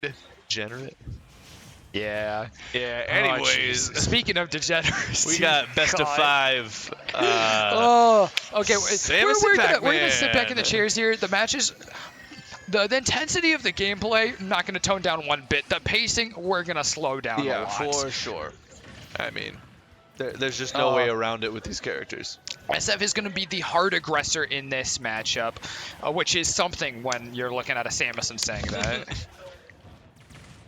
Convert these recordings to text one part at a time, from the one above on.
Degenerate. Yeah. Yeah, anyways. Speaking of degenerates. We got best of 5. Okay. Samus We're and gonna sit back in the Pac-Man. chairs here. The matches. The intensity of the gameplay, not going to tone down one bit. The pacing, we're going to slow down a lot. Yeah, for sure. I mean, there's just no way around it with these characters. SF is going to be the hard aggressor in this matchup, which is something when you're looking at a Samus and saying that.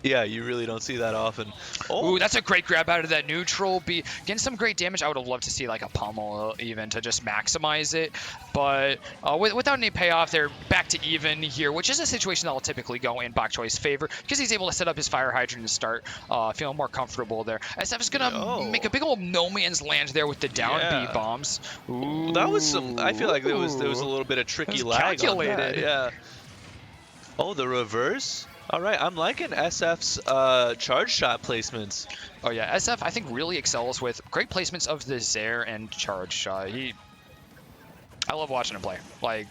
Yeah, you really don't see that often. Ooh, that's a great grab out of that neutral. Getting some great damage. I would have loved to see like a pummel even to just maximize it. But without any payoff, they're back to even here, which is a situation that will typically go in Bokchooyy's favor because he's able to set up his fire hydrant and start feeling more comfortable there. SF is going to make a big old no man's land there with the down B bombs. Ooh. That was some, I feel like there was a little bit of tricky lag calculated. On that. Yeah. Oh, the reverse? All right, I'm liking SF's charge shot placements. Oh yeah, SF I think really excels with great placements of the Zair and charge shot. I love watching him play. Like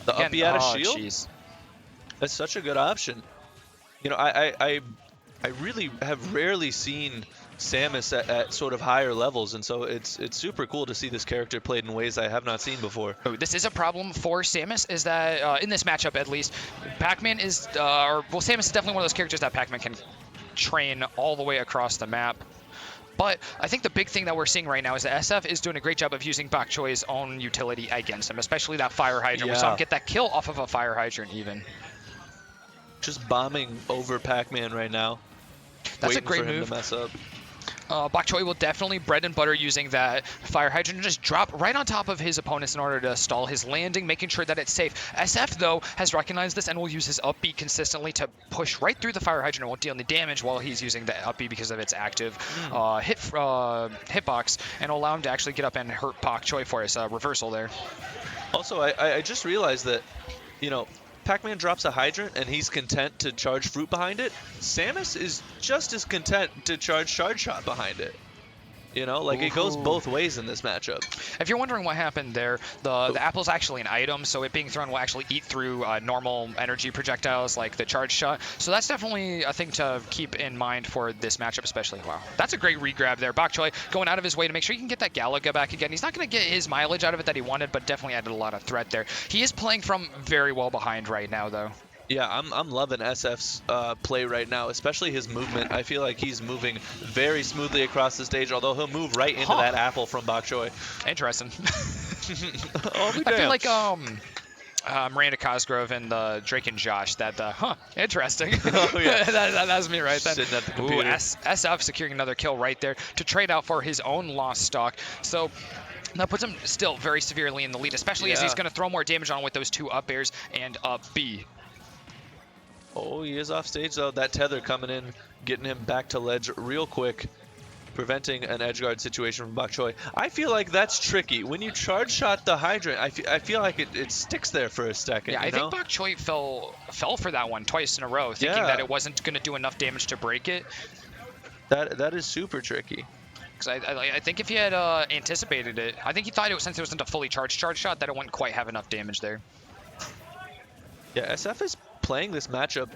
the up B out of shield. Geez. That's such a good option. You know, I really have rarely seen Samus at sort of higher levels, and so it's super cool to see this character played in ways I have not seen before. Oh, this is a problem for Samus, is that in this matchup at least, Pac-Man is, well, Samus is definitely one of those characters that Pac-Man can train all the way across the map. But I think the big thing that we're seeing right now is that SF is doing a great job of using Bokchoyy's own utility against him, especially that fire hydrant. We saw him get that kill off of a fire hydrant even. Just bombing over Pac-Man right now. That's a great move. To mess up. Bokchoyyy will definitely bread and butter using that fire hydrant and just drop right on top of his opponents in order to stall his landing, making sure that it's safe. SF, though, has recognized this and will use his up B consistently to push right through the fire hydrant and won't deal any damage while he's using the up B because of its active hitbox, and will allow him to actually get up and hurt Bokchoyyy for his reversal there. Also, I just realized that, you know, Pac-Man drops a hydrant and he's content to charge fruit behind it. Samus is just as content to charge shot behind it. You know, like it goes both ways in this matchup. If you're wondering what happened there, the apple's actually an item, so it being thrown will actually eat through normal energy projectiles like the charge shot. So that's definitely a thing to keep in mind for this matchup especially. Wow, that's a great regrab there. Bokchoyyy going out of his way to make sure he can get that Galaga back again. He's not going to get his mileage out of it that he wanted, but definitely added a lot of threat there. He is playing from very well behind right now, though. Yeah, I'm loving SF's play right now, especially his movement. I feel like he's moving very smoothly across the stage, although he'll move right into that apple from Bokchoyyy. Interesting. Oh, I feel like Miranda Cosgrove and Drake and Josh, interesting. Oh, yeah. That's me right then. Sitting at the computer. Ooh, SF securing another kill right there to trade out for his own lost stock. So that puts him still very severely in the lead, especially as he's going to throw more damage on with those two up airs and up B. Oh, he is off stage though. That tether coming in, getting him back to ledge real quick, preventing an edge guard situation from Bokchoyyy. I feel like that's tricky. When you charge shot the hydrant, I feel like it sticks there for a second. Yeah, I think Bokchoyyy fell for that one twice in a row, thinking that it wasn't going to do enough damage to break it. That is super tricky. Because I think if he had anticipated it, I think he thought since it wasn't a fully charged charge shot that it wouldn't quite have enough damage there. Yeah, SF is playing this matchup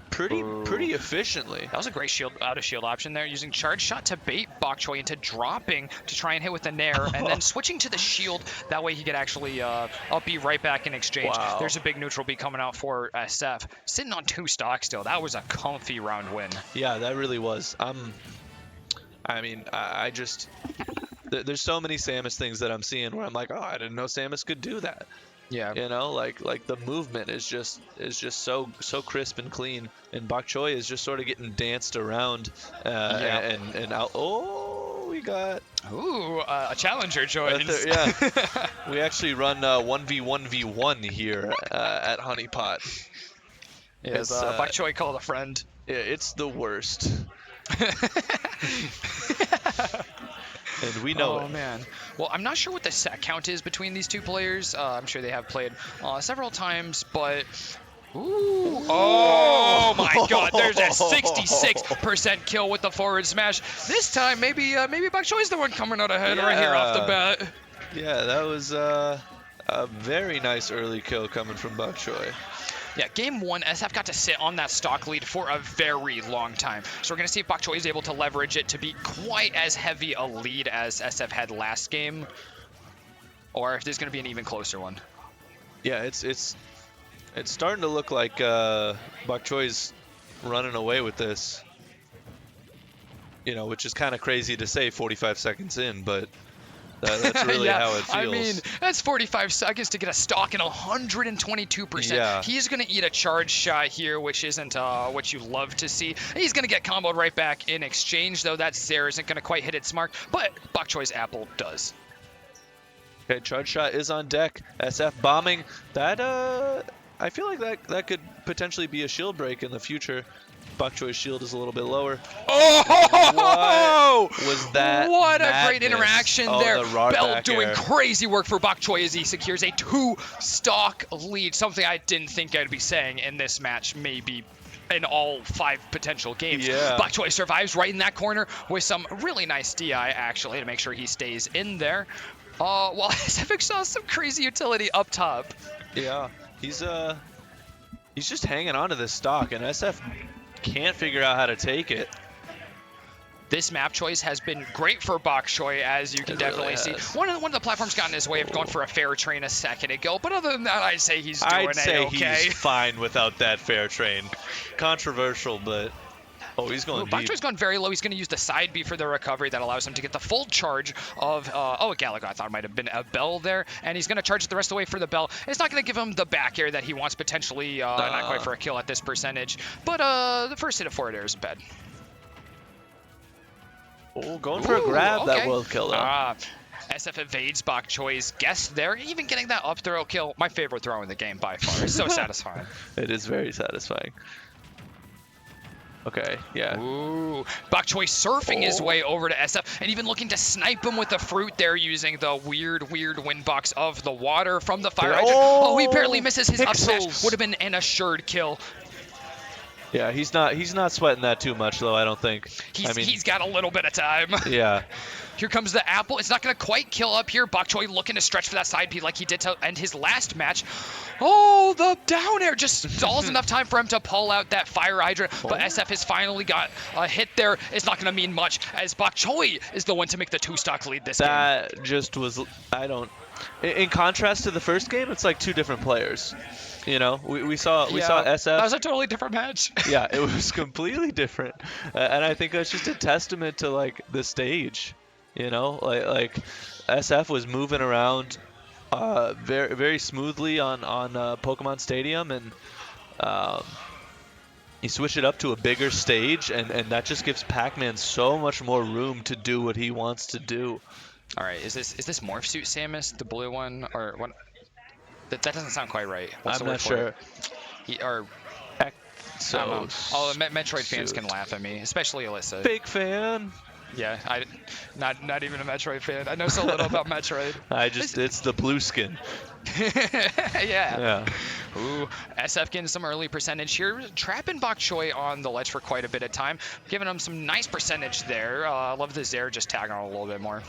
pretty efficiently. That was a great out of shield option there, using charge shot to bait Bokchoyyy into dropping to try and hit with the nair, and then switching to the shield. That way he could actually up B right back in exchange. Wow. There's a big neutral B coming out for SF. Sitting on 2 stocks still. That was a comfy round win. Yeah, that really was. I mean, I just there's so many Samus things that I'm seeing where I'm like, oh, I didn't know Samus could do that. Yeah, you know, like the movement is just so crisp and clean, and Bokchoyyy is just sort of getting danced around and out. Oh, we got a challenger joins. Yeah, we actually run 1v1v1 here at Honeypot. Yes, Bokchoyyy called a friend. Yeah, it's the worst. And we know it. Oh, man. Well, I'm not sure what the set count is between these two players. I'm sure they have played several times, but... Ooh. Oh, my God. There's a 66% kill with the forward smash. This time, maybe Bokchooyy's the one coming out ahead right here off the bat. Yeah, that was a very nice early kill coming from Bokchoyyy. Yeah, game 1, SF got to sit on that stock lead for a very long time. So we're going to see if Bokchoyyy is able to leverage it to be quite as heavy a lead as SF had last game, or if there's going to be an even closer one. Yeah, it's starting to look like Bokchoyy's running away with this. You know, which is kind of crazy to say 45 seconds in, but that's really yeah, how it feels. I mean, that's 45 seconds to get a stock and 122%. Yeah. He's going to eat a charge shot here, which isn't what you love to see. He's going to get comboed right back in exchange, though that Zare isn't going to quite hit its mark, but Bokchoyy's apple does. Okay, charge shot is on deck. SF bombing. That, I feel like that could potentially be a shield break in the future. Bokchoyy's shield is a little bit lower. Oh! What was that? What a madness? great interaction Oh, there. the raw Bell back doing air. crazy work for Bokchoyyy as he secures a 2-stock lead, something I didn't think I'd be saying in this match, maybe in all 5 potential games. Yeah. Bokchoyyy survives right in that corner with some really nice DI, actually, to make sure he stays in there. While SF saw some crazy utility up top. Yeah, he's just hanging on to this stock, and SF can't figure out how to take it. This map choice has been great for Bokchoyyy, as you can definitely see. One of the platforms got in his way of going for a fair train a second ago, but other than that, I'd say he's doing okay. He's fine without that fair train. Controversial, but oh, he's going deep. Bokchoyy's gone very low. He's going to use the side B for the recovery that allows him to get the full charge of, a Galaga. I thought it might have been a Bell there, and he's going to charge it the rest of the way for the Bell. It's not going to give him the back air that he wants potentially, not quite for a kill at this percentage, but the first hit of forward air is bad. Oh, going for a grab, okay. that will kill him. SF evades Bokchoyy's guess there, even getting that up throw kill. My favorite throw in the game by far. It's so satisfying. It is very satisfying. Okay, yeah. Ooh, Bokchoyyy surfing his way over to SF and even looking to snipe him with the fruit there using the weird windbox of the water from the fire hydrant. Oh, he barely misses his up smash. Would have been an assured kill. Yeah, he's not sweating that too much though, I don't think. He's got a little bit of time. Yeah. Here comes the apple. It's not going to quite kill up here. Bokchoyyy looking to stretch for that side P like he did to end his last match. Oh, the down air just stalls enough time for him to pull out that fire hydrant. But SF has finally got a hit there. It's not going to mean much as Bokchoyyy is the one to make the 2-stock lead this game. That just was, in contrast to the first game, it's like 2 different players. You know, we saw SF. That was a totally different match. Yeah, it was completely different. And I think that's just a testament to like the stage. You know, like SF was moving around very very smoothly on Pokemon Stadium, and you switch it up to a bigger stage, and that just gives Pac-Man so much more room to do what he wants to do. All right, is this Morph Suit Samus, the blue one, or what? That doesn't sound quite right. What's I'm not sure. Metroid fans can laugh at me, especially Alyssa. Big fan. Yeah, not even a Metroid fan. I know so little about Metroid. It's the blue skin. Yeah. Ooh, SF getting some early percentage here. Trapping Bokchoyyy on the ledge for quite a bit of time. Giving him some nice percentage there. I love the Zare just tagging on a little bit more.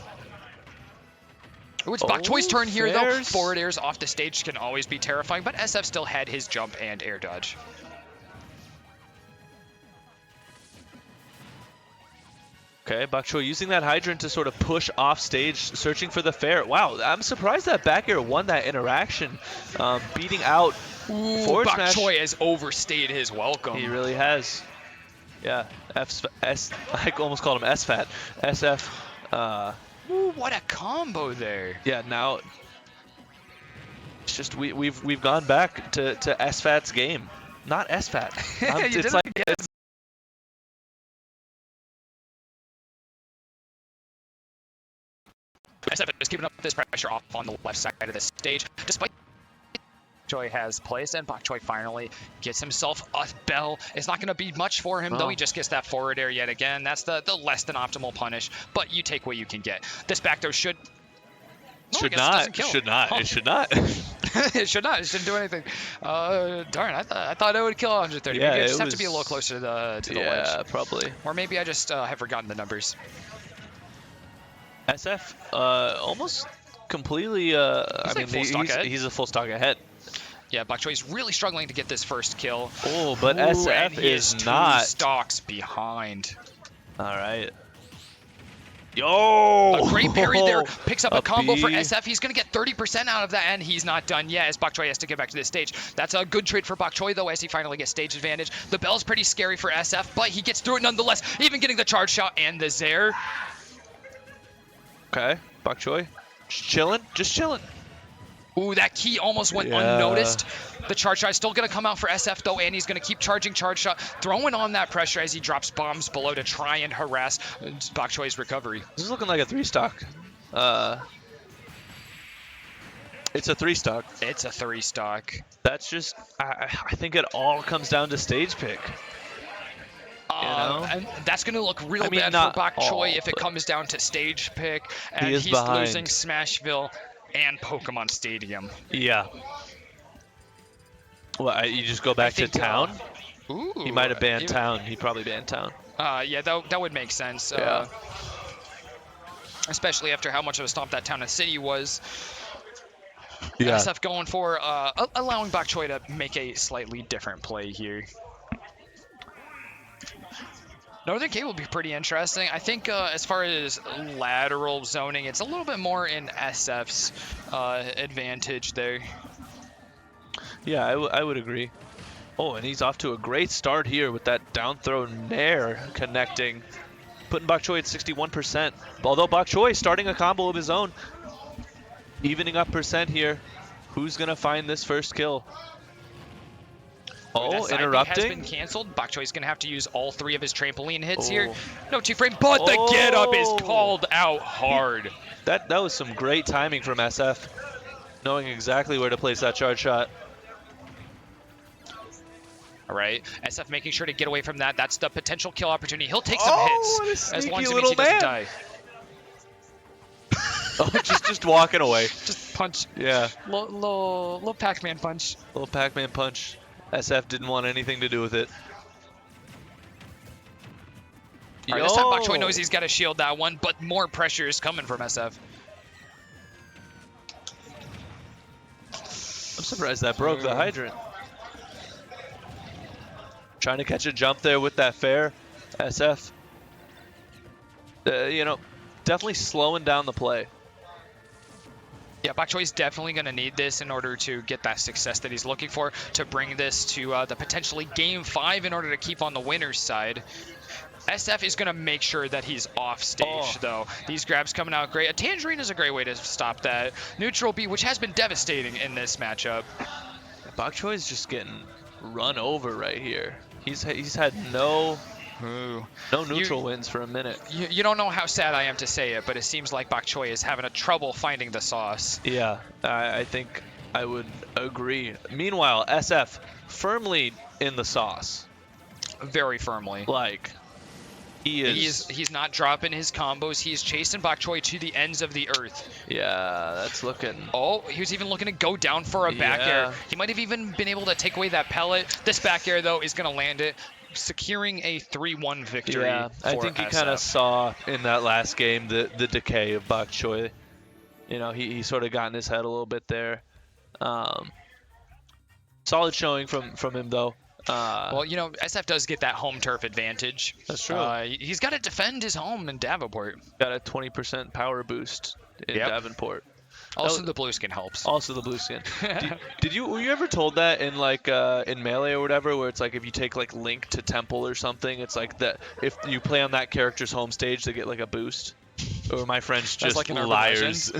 Ooh, it's Bokchoyy's turn here, though. Forward airs off the stage can always be terrifying, but SF still had his jump and air dodge. Okay, Bokchoyyy using that hydrant to sort of push off stage, searching for the fair. Wow, I'm surprised that back air won that interaction, beating out forward smash. Bokchoyyy has overstayed his welcome. He really has. Yeah, I almost called him S-Fat. SF. Ooh, what a combo there. Yeah, now it's just we've gone back to S-Fat's game, not S-Fat. It's like SF is keeping up this pressure off on the left side of the stage, despite Bokchoyyy has placed, and Bokchoyyy finally gets himself a Bell. It's not going to be much for him, though. He just gets that forward air yet again. That's the less than optimal punish, but you take what you can get. This back throw should not. It should not. It should not. It should not. It shouldn't do anything. Darn, I thought it would kill 130. Yeah, maybe I just have to be a little closer to the ledge. Yeah, probably. Or maybe I just have forgotten the numbers. SF almost completely. He's a full stock ahead. Yeah, Bokchoyy's really struggling to get this first kill. Oh, but Ooh, SF and he is two not. stocks behind. All right. Yo! A great parry there, picks up a combo for B. SF. He's going to get 30% out of that, and he's not done yet as Bokchoyyy has to get back to this stage. That's a good trade for Bokchoyyy, though, as he finally gets stage advantage. The Bell's pretty scary for SF, but he gets through it nonetheless, even getting the charge shot and the Zair. Okay, Bokchoyyy. Just chilling. Ooh, that key almost went unnoticed. The charge shot is still going to come out for SF, though, and he's going to keep charging charge shot, throwing on that pressure as he drops bombs below to try and harass Bokchoyy's recovery. This is looking like a 3-stock. It's a 3-stock. It's a 3-stock. That's just, I think it all comes down to stage pick. And that's going to look real bad for Bokchoyyy if it comes down to stage pick, and he's losing Smashville and Pokemon Stadium. Yeah. Well, you just go back to town? Ooh, He might have banned town. He probably banned town. Yeah, that would make sense. Yeah. Especially after how much of a stomp that town and city was. Yeah. SF going for allowing Bokchoyyy to make a slightly different play here. Northern K will be pretty interesting. I think as far as lateral zoning, it's a little bit more in SF's advantage there. Yeah, I would agree. Oh, and he's off to a great start here with that down throw nair connecting, putting Bokchoyyy at 61%. Although Bokchoyyy starting a combo of his own, evening up percent here. Who's gonna find this first kill? Oh, interrupting. Has been canceled. Bokchoyy's gonna have to use all 3 of his trampoline hits here. No 2-frame, but the get up is called out hard. That was some great timing from SF, knowing exactly where to place that charge shot. All right, SF making sure to get away from that. That's the potential kill opportunity. He'll take some hits as long as he doesn't die. Oh, just walking away. Just punch. Yeah. Little Pac-Man punch. Little Pac-Man punch. SF didn't want anything to do with it. All right, this time Bokchoyyy knows he's got to shield that one, but more pressure is coming from SF. I'm surprised that broke the hydrant. Trying to catch a jump there with that fair. SF. Definitely slowing down the play. Yeah, Bokchoyy's definitely going to need this in order to get that success that he's looking for, to bring this to the potentially Game 5 in order to keep on the winner's side. SF is going to make sure that he's off stage, though. These grabs coming out great. A Tangerine is a great way to stop that. Neutral B, which has been devastating in this matchup. Bokchoyy's just getting run over right here. He's had no neutral wins for a minute. You don't know how sad I am to say it, but it seems like Bokchoyyy is having a trouble finding the sauce. Yeah, I think I would agree. Meanwhile, SF firmly in the sauce. Very firmly. Like, he's not dropping his combos. He's chasing Bokchoyyy to the ends of the earth. Yeah, that's looking... Oh, he was even looking to go down for a back air. He might have even been able to take away that pellet. This back air, though, is going to land it, securing a 3-1 victory. Yeah, I think you kind of saw in that last game the decay of Bokchoyyy. He sort of got in his head a little bit there. Solid showing from him, though. Well, SF does get that home turf advantage. That's true. He's got to defend his home in Davenport. Got a 20% power boost in Davenport. Also, the blue skin helps. Also, the blue skin. Were you ever told that in in Melee or whatever, where it's like if you take Link to Temple or something, it's like that if you play on that character's home stage, they get a boost? Or my friends just liars.